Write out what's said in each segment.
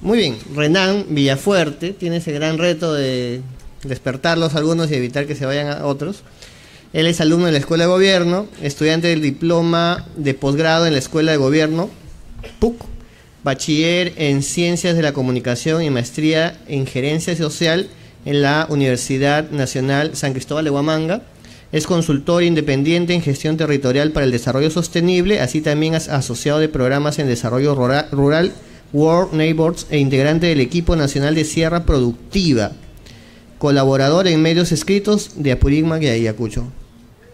Muy bien, Renan Villafuerte tiene ese gran reto de despertarlos a algunos y evitar que se vayan a otros. Él es alumno de la Escuela de Gobierno, estudiante del diploma de posgrado en la Escuela de Gobierno, PUC, bachiller en Ciencias de la Comunicación y maestría en Gerencia Social en la Universidad Nacional San Cristóbal de Huamanga. Es consultor independiente en gestión territorial para el desarrollo sostenible, así también es asociado de programas en desarrollo rural, World Neighbors, e integrante del equipo nacional de Sierra Productiva. Colaborador en medios escritos de Apurímac y Ayacucho.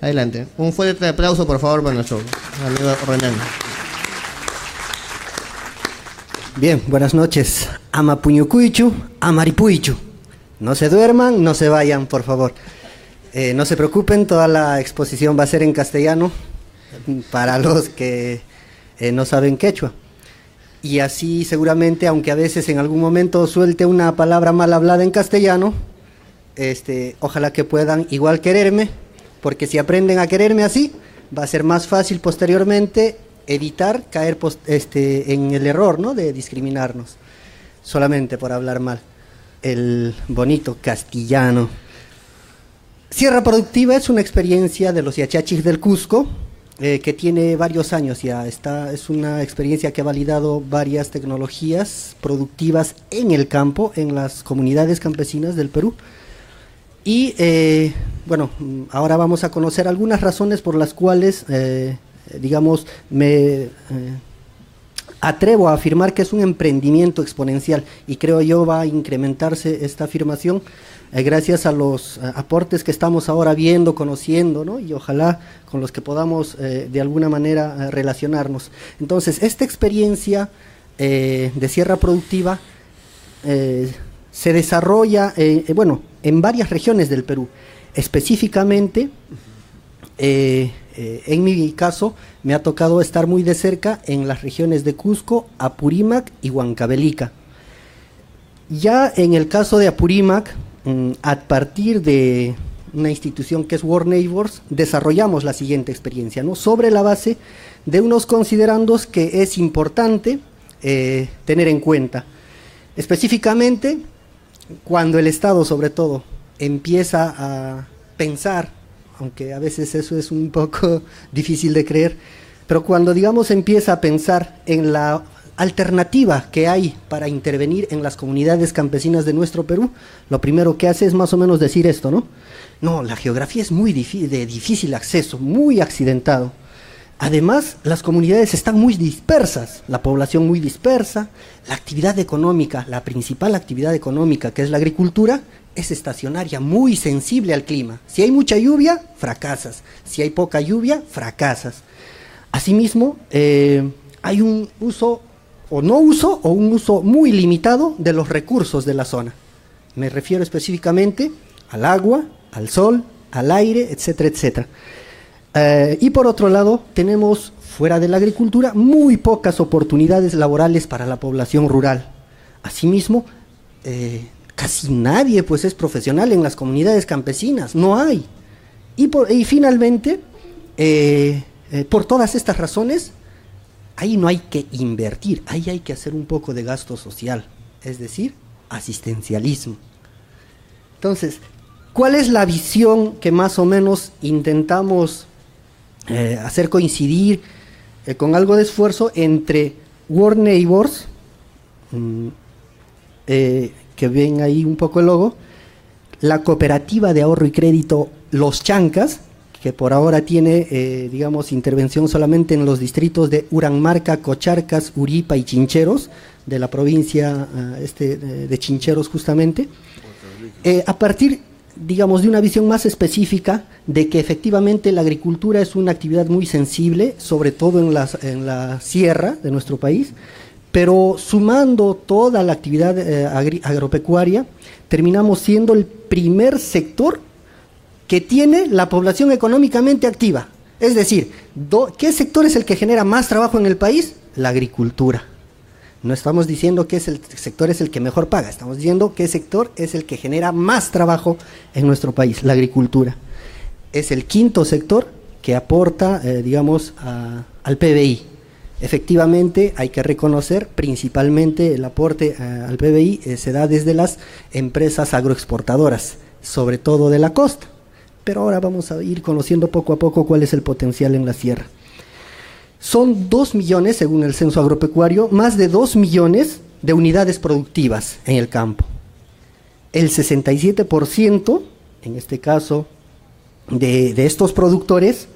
Adelante. Un fuerte aplauso, por favor, para nuestro amigo Renan. Bien, buenas noches. Amapuñucuichu, Amaripuichu. No se duerman, no se vayan, por favor. No se preocupen, toda la exposición va a ser en castellano para los que no saben quechua. Y así seguramente, aunque a veces en algún momento suelte una palabra mal hablada en castellano, ojalá que puedan igual quererme, porque si aprenden a quererme así, va a ser más fácil posteriormente evitar caer en el error, ¿no?, de discriminarnos, solamente por hablar mal el bonito castellano. Sierra Productiva es una experiencia de los Yachachis del Cusco, que tiene varios años ya. Es una experiencia que ha validado varias tecnologías productivas en el campo, en las comunidades campesinas del Perú. Y bueno, ahora vamos a conocer algunas razones por las cuales, digamos, me atrevo a afirmar que es un emprendimiento exponencial, y creo yo va a incrementarse esta afirmación gracias a los aportes que estamos ahora viendo, conociendo, ¿no?, y ojalá con los que podamos de alguna manera relacionarnos. Entonces, esta experiencia de Sierra Productiva se desarrolla, bueno, en varias regiones del Perú. Específicamente, en mi caso, me ha tocado estar muy de cerca en las regiones de Cusco, Apurímac y Huancavelica. Ya en el caso de Apurímac, a partir de una institución que es World Neighbors, desarrollamos la siguiente experiencia, ¿no?, sobre la base de unos considerandos que es importante tener en cuenta. Específicamente, cuando el Estado, sobre todo, empieza a pensar, aunque a veces eso es un poco difícil de creer, pero cuando, digamos, empieza a pensar en la alternativa que hay para intervenir en las comunidades campesinas de nuestro Perú, lo primero que hace es más o menos decir esto, ¿no? No, la geografía es muy de difícil acceso, muy accidentado. Además, las comunidades están muy dispersas, la población muy dispersa, la actividad económica, la principal actividad económica, que es la agricultura, es estacionaria, muy sensible al clima. Si hay mucha lluvia, fracasas. Si hay poca lluvia, fracasas. Asimismo, hay un uso o no uso, o un uso muy limitado de los recursos de la zona. Me refiero específicamente al agua, al sol, al aire, etcétera, etcétera. Y por otro lado, tenemos fuera de la agricultura muy pocas oportunidades laborales para la población rural. Asimismo, casi nadie pues es profesional en las comunidades campesinas, no hay. Y finalmente, por todas estas razones, ahí no hay que invertir, ahí hay que hacer un poco de gasto social, es decir, asistencialismo. Entonces, ¿cuál es la visión que más o menos intentamos hacer coincidir con algo de esfuerzo entre World Neighbors, que ven ahí un poco el logo, la cooperativa de ahorro y crédito Los Chancas, que por ahora tiene, digamos, intervención solamente en los distritos de Uranmarca, Cocharcas, Uripa y Chincheros, de la provincia de Chincheros justamente, a partir, digamos, de una visión más específica de que efectivamente la agricultura es una actividad muy sensible, sobre todo en la sierra de nuestro país, pero sumando toda la actividad agropecuaria, terminamos siendo el primer sector que tiene la población económicamente activa. Es decir, ¿qué sector es el que genera más trabajo en el país? La agricultura. No estamos diciendo que sector es el que mejor paga, estamos diciendo qué sector es el que genera más trabajo en nuestro país, la agricultura. Es el quinto sector que aporta, digamos, al PBI. Efectivamente, hay que reconocer, principalmente el aporte al PBI se da desde las empresas agroexportadoras, sobre todo de la costa. Pero ahora vamos a ir conociendo poco a poco cuál es el potencial en la sierra. Son 2 millones, según el censo agropecuario, más de 2 millones de unidades productivas en el campo. El 67%, en este caso, de estos productores,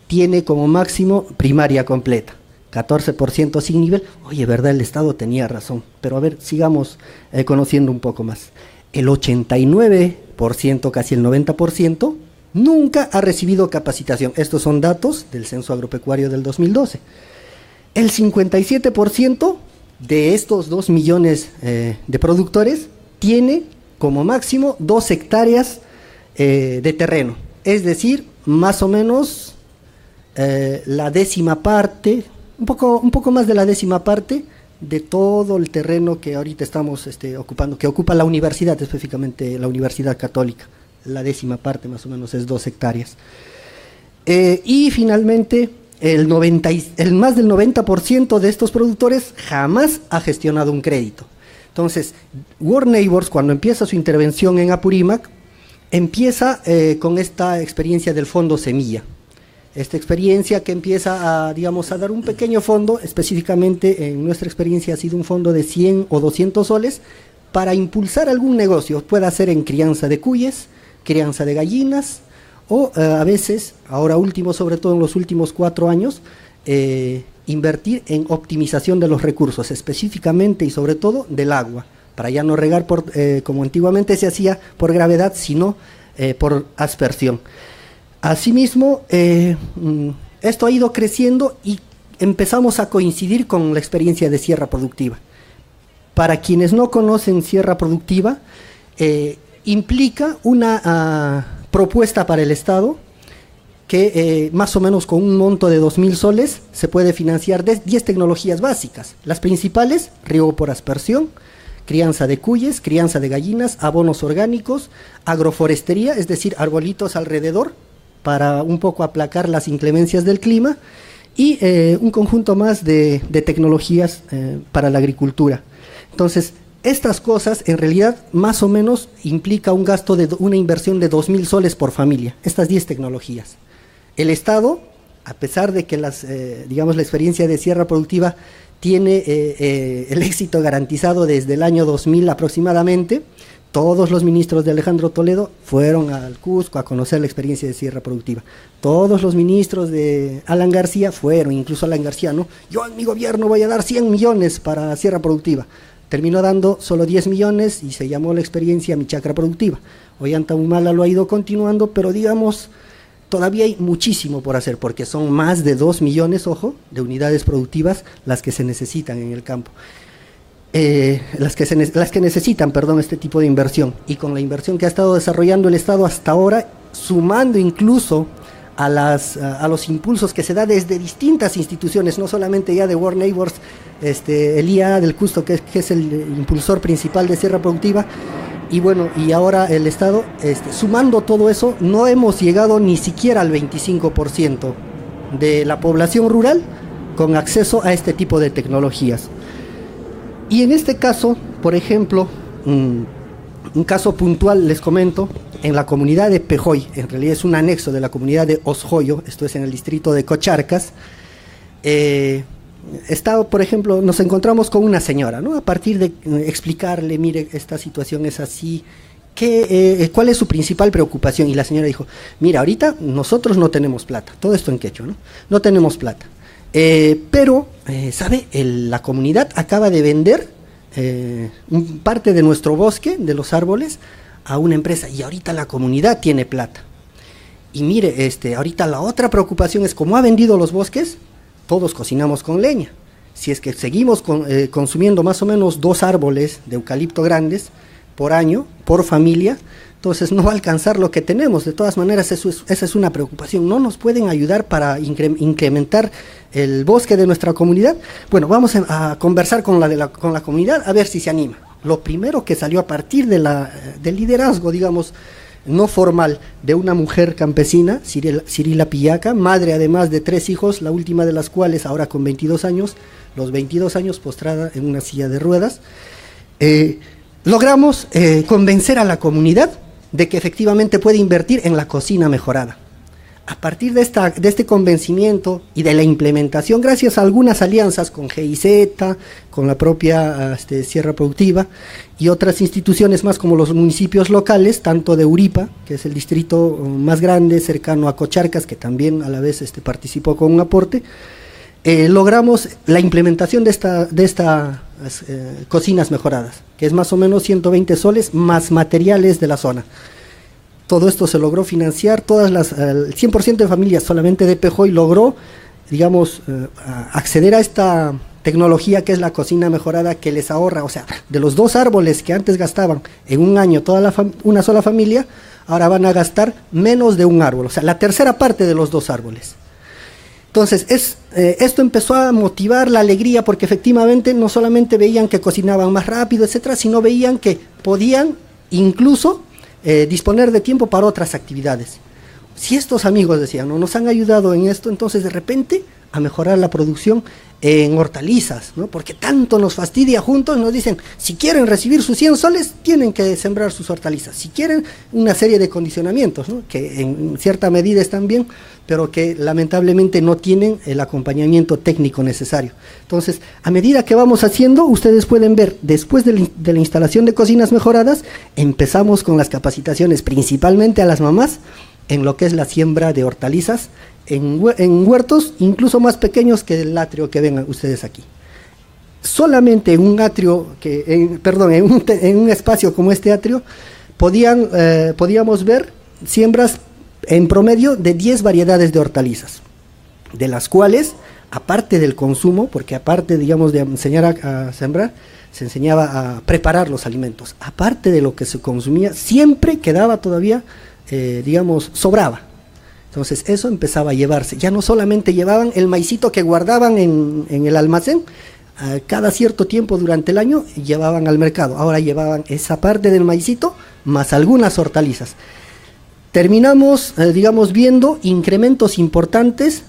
tiene como máximo primaria completa. 14% sin nivel. Oye, ¿verdad? El Estado tenía razón. Pero a ver, sigamos conociendo un poco más. El 89%, casi el 90%, nunca ha recibido capacitación. Estos son datos del Censo Agropecuario del 2012. El 57% de estos 2 millones de productores tiene como máximo 2 hectáreas de terreno. Es decir, más o menos la 10ª parte, un poco más de la 10ª parte de todo el terreno que ahorita estamos ocupando, que ocupa la universidad, específicamente la Universidad Católica. La 10ª parte más o menos es 2 hectáreas. Y finalmente, el más del 90% de estos productores jamás ha gestionado un crédito. Entonces, World Neighbors, cuando empieza su intervención en Apurímac, empieza con esta experiencia del Fondo Semilla. Esta experiencia que empieza a dar un pequeño fondo, específicamente en nuestra experiencia ha sido un fondo de 100 o 200 soles, para impulsar algún negocio, puede ser en crianza de cuyes, crianza de gallinas, o a veces, ahora último, sobre todo en los últimos 4 años, invertir en optimización de los recursos, específicamente y sobre todo del agua, para ya no regar como antiguamente se hacía por gravedad, sino por aspersión. Asimismo, esto ha ido creciendo y empezamos a coincidir con la experiencia de sierra productiva. Para quienes no conocen sierra productiva, implica una propuesta para el Estado que más o menos con un monto de 2.000 soles se puede financiar 10 tecnologías básicas. Las principales: riego por aspersión, crianza de cuyes, crianza de gallinas, abonos orgánicos, agroforestería, es decir, arbolitos alrededor, para un poco aplacar las inclemencias del clima, y un conjunto más de tecnologías para la agricultura. Entonces, estas cosas en realidad más o menos implica un gasto de una inversión de 2.000 soles por familia, estas 10 tecnologías. El Estado, a pesar de que la experiencia de sierra productiva tiene el éxito garantizado desde el año 2000 aproximadamente, todos los ministros de Alejandro Toledo fueron al Cusco a conocer la experiencia de sierra productiva. Todos los ministros de Alan García fueron, incluso Alan García, ¿no? Yo en mi gobierno voy a dar 100 millones para sierra productiva. Terminó dando solo 10 millones y se llamó la experiencia Mi Chacra Productiva. Ollanta Humala lo ha ido continuando, pero todavía hay muchísimo por hacer, porque son más de 2 millones, ojo, de unidades productivas las que se necesitan en el campo. Las que necesitan, este tipo de inversión, y con la inversión que ha estado desarrollando el Estado hasta ahora, sumando incluso a los impulsos que se da desde distintas instituciones, no solamente ya de World Neighbors, el IAA del Cusco, que es el impulsor principal de sierra productiva, y ahora el Estado, sumando todo eso, no hemos llegado ni siquiera al 25% de la población rural con acceso a este tipo de tecnologías. Y en este caso, por ejemplo, un caso puntual les comento, en la comunidad de Pejoy, en realidad es un anexo de la comunidad de Osjoyo, esto es en el distrito de Cocharcas, por ejemplo, nos encontramos con una señora, ¿no? A partir de explicarle, mire, esta situación es así, ¿cuál es su principal preocupación? Y la señora dijo, mira, ahorita nosotros no tenemos plata, todo esto en quechua, ¿no? No tenemos plata. Pero, ¿sabe? La comunidad acaba de vender parte de nuestro bosque, de los árboles, a una empresa, y ahorita la comunidad tiene plata. Y mire, ahorita la otra preocupación es, como ha vendido los bosques, todos cocinamos con leña. Si es que seguimos consumiendo más o menos 2 árboles de eucalipto grandes por año, por familia, entonces no va a alcanzar lo que tenemos. De todas maneras, esa es una preocupación. ¿No nos pueden ayudar para incrementar el bosque de nuestra comunidad? Bueno, vamos a conversar con la comunidad a ver si se anima. Lo primero que salió a partir del liderazgo, no formal de una mujer campesina, Cirila Pillaca, madre además de 3 hijos, la última de las cuales ahora con 22 años, los 22 años postrada en una silla de ruedas. Logramos convencer a la comunidad de que efectivamente puede invertir en la cocina mejorada. A partir de este convencimiento y de la implementación, gracias a algunas alianzas con GIZ, con la propia Sierra Productiva y otras instituciones más como los municipios locales, tanto de Uripa, que es el distrito más grande, cercano a Cocharcas, que también a la vez participó con un aporte, logramos la implementación de estas cocinas mejoradas, que es más o menos 120 soles más materiales de la zona. Todo esto se logró financiar, el 100% de familias solamente de Pejoy logró, digamos, acceder a esta tecnología que es la cocina mejorada, que les ahorra, o sea, de los 2 árboles que antes gastaban en un año una sola familia, ahora van a gastar menos de un árbol, o sea, la tercera parte de los 2 árboles. Entonces, esto empezó a motivar la alegría, porque efectivamente no solamente veían que cocinaban más rápido, etcétera, sino veían que podían incluso disponer de tiempo para otras actividades. Si estos amigos decían, ¿no?, nos han ayudado en esto, entonces de repente a mejorar la producción en hortalizas, ¿no? Porque tanto nos fastidia juntos, nos dicen, si quieren recibir sus 100 soles, tienen que sembrar sus hortalizas, si quieren una serie de condicionamientos, ¿no?, que en cierta medida están bien, pero que lamentablemente no tienen el acompañamiento técnico necesario. Entonces, a medida que vamos haciendo, ustedes pueden ver, después de la instalación de cocinas mejoradas, empezamos con las capacitaciones, principalmente a las mamás, en lo que es la siembra de hortalizas, en huertos incluso más pequeños que el atrio que ven ustedes aquí. Solamente en un atrio, en un espacio como este atrio, podíamos ver siembras en promedio de 10 variedades de hortalizas, de las cuales, aparte del consumo, porque aparte, digamos, de enseñar a sembrar, se enseñaba a preparar los alimentos, aparte de lo que se consumía, siempre quedaba todavía, digamos, sobraba. Entonces eso empezaba a llevarse, ya no solamente llevaban el maicito que guardaban en el almacén, cada cierto tiempo durante el año llevaban al mercado, ahora llevaban esa parte del maicito más algunas hortalizas. Terminamos, digamos, viendo incrementos importantes,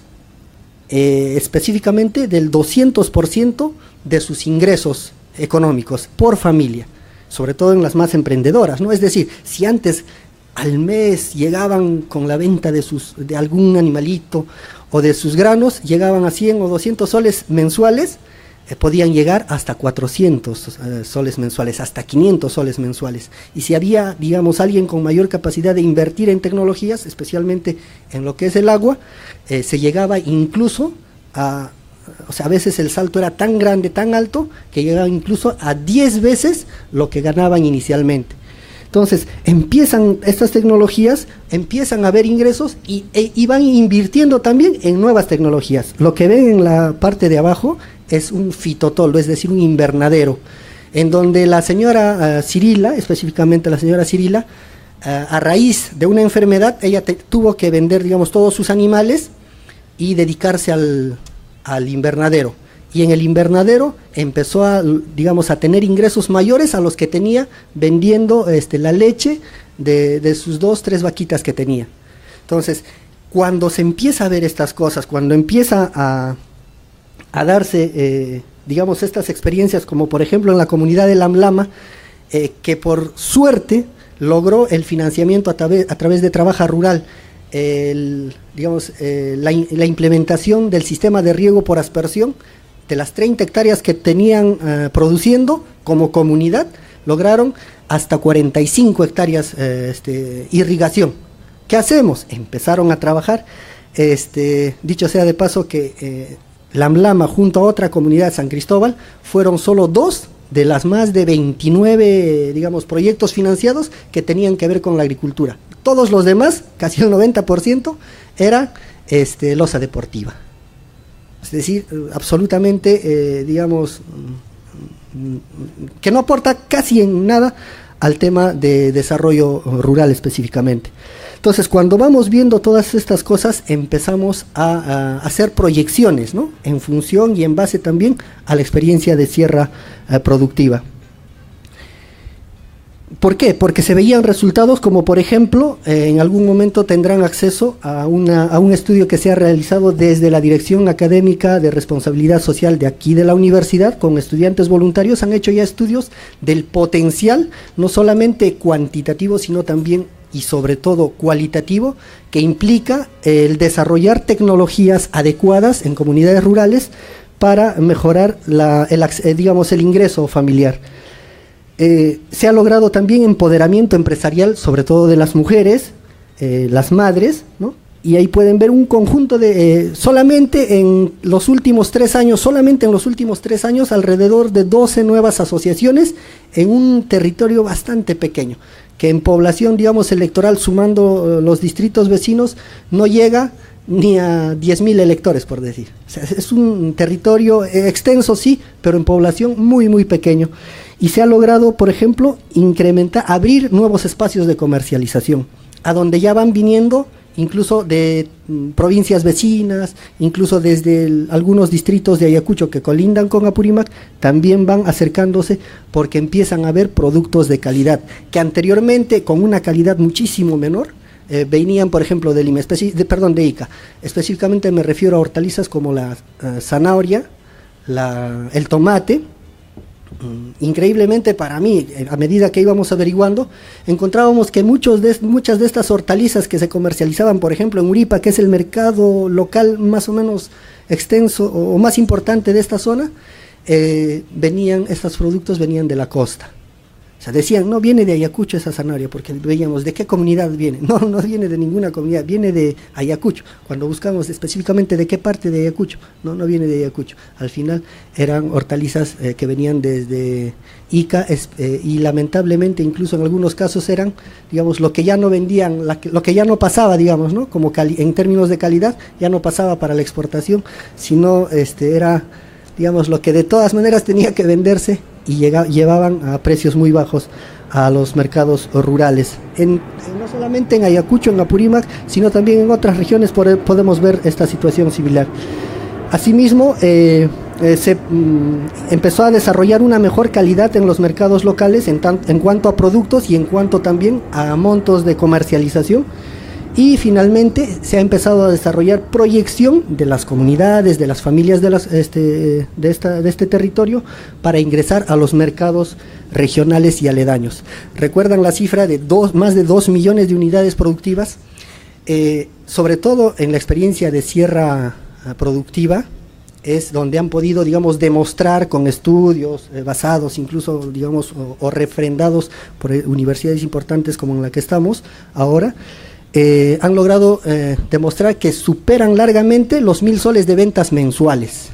específicamente del 200% de sus ingresos económicos por familia, sobre todo en las más emprendedoras, ¿no? Es decir, si antes al mes llegaban con la venta de algún animalito o de sus granos, llegaban a 100 o 200 soles mensuales, podían llegar hasta 400 soles mensuales, hasta 500 soles mensuales. Y si había, digamos, alguien con mayor capacidad de invertir en tecnologías, especialmente en lo que es el agua, se llegaba incluso o sea, a veces el salto era tan grande, tan alto, que llegaba incluso a 10 veces lo que ganaban inicialmente. Entonces, empiezan estas tecnologías, empiezan a haber ingresos y van invirtiendo también en nuevas tecnologías. Lo que ven en la parte de abajo es un fitotoldo, es decir, un invernadero, en donde la señora Cirila, específicamente la señora Cirila, a raíz de una enfermedad, ella tuvo que vender, digamos, todos sus animales y dedicarse al invernadero. Y en el invernadero empezó a, digamos, a tener ingresos mayores a los que tenía vendiendo la leche de sus 2, 3 vaquitas que tenía. Entonces, cuando se empieza a ver estas cosas, cuando empieza a darse, digamos, estas experiencias, como por ejemplo en la comunidad de Lamlama, que por suerte logró el financiamiento a través de Trabaja Rural, digamos, la implementación del sistema de riego por aspersión. De las 30 hectáreas que tenían produciendo como comunidad, lograron hasta 45 hectáreas irrigación. ¿Qué hacemos? Empezaron a trabajar, dicho sea de paso que Lamlama junto a otra comunidad, San Cristóbal, fueron solo 2 de las más de 29, digamos, proyectos financiados que tenían que ver con la agricultura. Todos los demás, casi el 90%, era loza deportiva. Es decir, absolutamente, digamos, que no aporta casi en nada al tema de desarrollo rural específicamente. Entonces, cuando vamos viendo todas estas cosas, empezamos a hacer proyecciones, ¿no?, en función y en base también a la experiencia de Sierra Productiva. ¿Por qué? Porque se veían resultados como, por ejemplo, en algún momento tendrán acceso a un estudio que se ha realizado desde la Dirección Académica de Responsabilidad Social de aquí de la universidad, con estudiantes voluntarios. Han hecho ya estudios del potencial, no solamente cuantitativo, sino también y sobre todo cualitativo, que implica el desarrollar tecnologías adecuadas en comunidades rurales para mejorar el ingreso familiar. Se ha logrado también empoderamiento empresarial, sobre todo de las mujeres, las madres, ¿no? Y ahí pueden ver un conjunto de, solamente en los últimos 3 años, alrededor de 12 nuevas asociaciones en un territorio bastante pequeño, que en población, digamos, electoral, sumando los distritos vecinos, no llega ni a 10.000 electores, por decir. O sea, es un territorio extenso, sí, pero en población muy, muy pequeño. Y se ha logrado, por ejemplo, abrir nuevos espacios de comercialización, a donde ya van viniendo incluso de provincias vecinas, incluso desde algunos distritos de Ayacucho que colindan con Apurímac, también van acercándose porque empiezan a ver productos de calidad, que anteriormente con una calidad muchísimo menor, venían, por ejemplo, de Ica. Específicamente me refiero a hortalizas como la zanahoria, el tomate. Increíblemente para mí, a medida que íbamos averiguando, encontrábamos que muchas de estas hortalizas que se comercializaban, por ejemplo, en Uripa, que es el mercado local más o menos extenso o más importante de esta zona, estos productos venían de la costa. O sea, decían, no viene de Ayacucho esa zanahoria, porque veíamos, ¿de qué comunidad viene? No viene de ninguna comunidad, viene de Ayacucho. Cuando buscamos específicamente de qué parte de Ayacucho, no viene de Ayacucho. Al final eran hortalizas que venían desde Ica, y lamentablemente incluso en algunos casos eran, digamos, lo que ya no vendían, lo que ya no pasaba, digamos, ¿no? Como en términos de calidad, ya no pasaba para la exportación, sino era, digamos, lo que de todas maneras tenía que venderse, y llevaban a precios muy bajos a los mercados rurales. No solamente en Ayacucho, en Apurímac, sino también en otras regiones podemos ver esta situación similar. Asimismo, se empezó a desarrollar una mejor calidad en los mercados locales en cuanto a productos y en cuanto también a montos de comercialización. Y finalmente se ha empezado a desarrollar proyección de las comunidades, de las familias de este territorio para ingresar a los mercados regionales y aledaños. ¿Recuerdan la cifra de más de 2 millones de unidades productivas? Sobre todo en la experiencia de Sierra Productiva, es donde han podido, digamos, demostrar con estudios basados incluso, digamos, o refrendados por universidades importantes como en la que estamos ahora. Han logrado demostrar que superan largamente los 1.000 soles de ventas mensuales.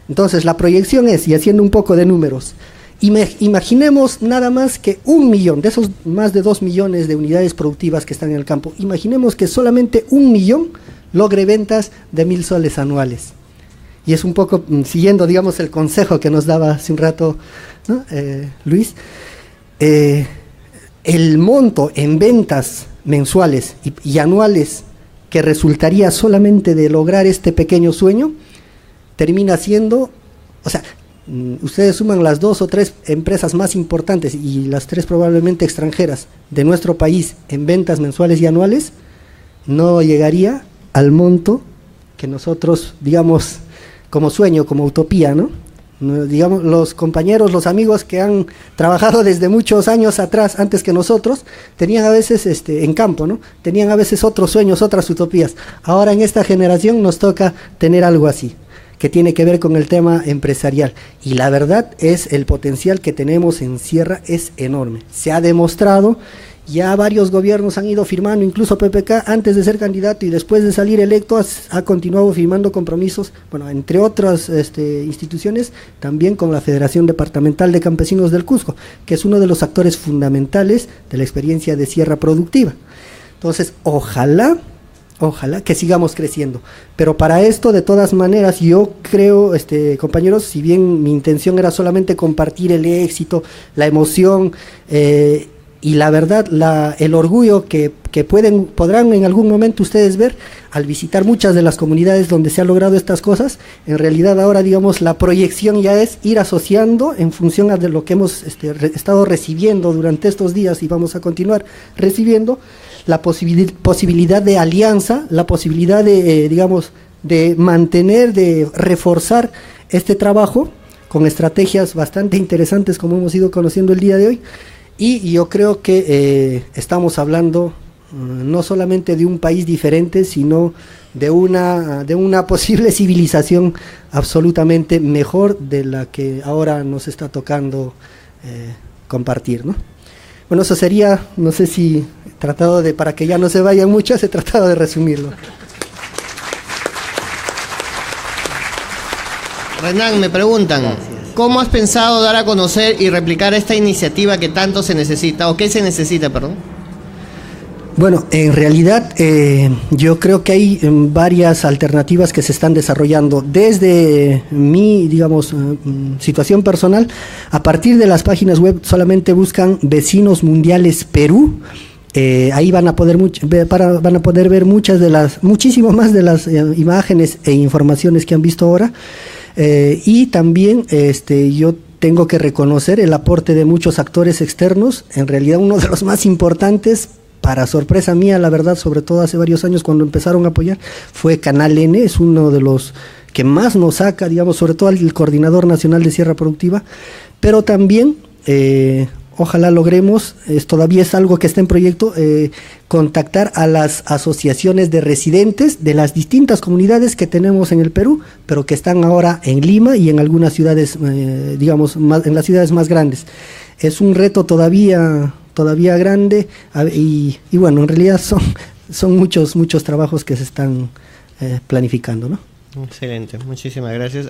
Entonces la proyección es, y haciendo un poco de números, imaginemos nada más que 1 millón, de esos más de 2 millones de unidades productivas que están en el campo, imaginemos que solamente 1 millón logre ventas de 1.000 soles anuales. Y es un poco siguiendo, digamos, el consejo que nos daba hace un rato, ¿no? Luis, el monto en ventas mensuales y anuales que resultaría solamente de lograr este pequeño sueño, termina siendo, o sea, ustedes suman las 2 o 3 empresas más importantes y las 3 probablemente extranjeras de nuestro país en ventas mensuales y anuales, no llegaría al monto que nosotros, digamos, como sueño, como utopía, ¿no? Digamos, los compañeros, los amigos que han trabajado desde muchos años atrás, antes que nosotros, tenían a veces en campo, ¿no? Tenían a veces otros sueños, otras utopías. Ahora en esta generación nos toca tener algo así, que tiene que ver con el tema empresarial. Y la verdad es, el potencial que tenemos en Sierra es enorme. Se ha demostrado, ya varios gobiernos han ido firmando, incluso PPK antes de ser candidato y después de salir electo ha continuado firmando compromisos, bueno, entre otras instituciones, también con la Federación Departamental de Campesinos del Cusco, que es uno de los actores fundamentales de la experiencia de Sierra Productiva. Entonces, ojalá que sigamos creciendo, pero para esto, de todas maneras, yo creo, compañeros, si bien mi intención era solamente compartir el éxito, la emoción, y la verdad, el orgullo que que podrán en algún momento ustedes ver al visitar muchas de las comunidades donde se han logrado estas cosas. En realidad ahora, digamos, la proyección ya es ir asociando en función de lo que hemos estado recibiendo durante estos días y vamos a continuar recibiendo, la posibilidad de alianza, la posibilidad de, digamos, de mantener, de reforzar este trabajo con estrategias bastante interesantes como hemos ido conociendo el día de hoy. Y yo creo que estamos hablando no solamente de un país diferente, sino de una posible civilización absolutamente mejor de la que ahora nos está tocando compartir, ¿no? Bueno, eso sería, no sé si tratado de, para que ya no se vayan muchas, he tratado de resumirlo. Renan, me preguntan, ¿cómo has pensado dar a conocer y replicar esta iniciativa que tanto se necesita, o qué se necesita, perdón? Bueno, en realidad yo creo que hay varias alternativas que se están desarrollando desde mi, digamos, situación personal. A partir de las páginas web solamente buscan Vecinos Mundiales Perú. Ahí van a poder ver muchísimo más de las imágenes e informaciones que han visto ahora. Y también yo tengo que reconocer el aporte de muchos actores externos. En realidad uno de los más importantes, para sorpresa mía, la verdad, sobre todo hace varios años cuando empezaron a apoyar, fue Canal N. Es uno de los que más nos saca, digamos, sobre todo el Coordinador Nacional de Sierra Productiva, pero también ojalá logremos, todavía es algo que está en proyecto, contactar a las asociaciones de residentes de las distintas comunidades que tenemos en el Perú, pero que están ahora en Lima y en algunas ciudades, digamos, en las ciudades más grandes. Es un reto todavía grande y bueno, en realidad son muchos trabajos que se están planificando, ¿no? Excelente, muchísimas gracias.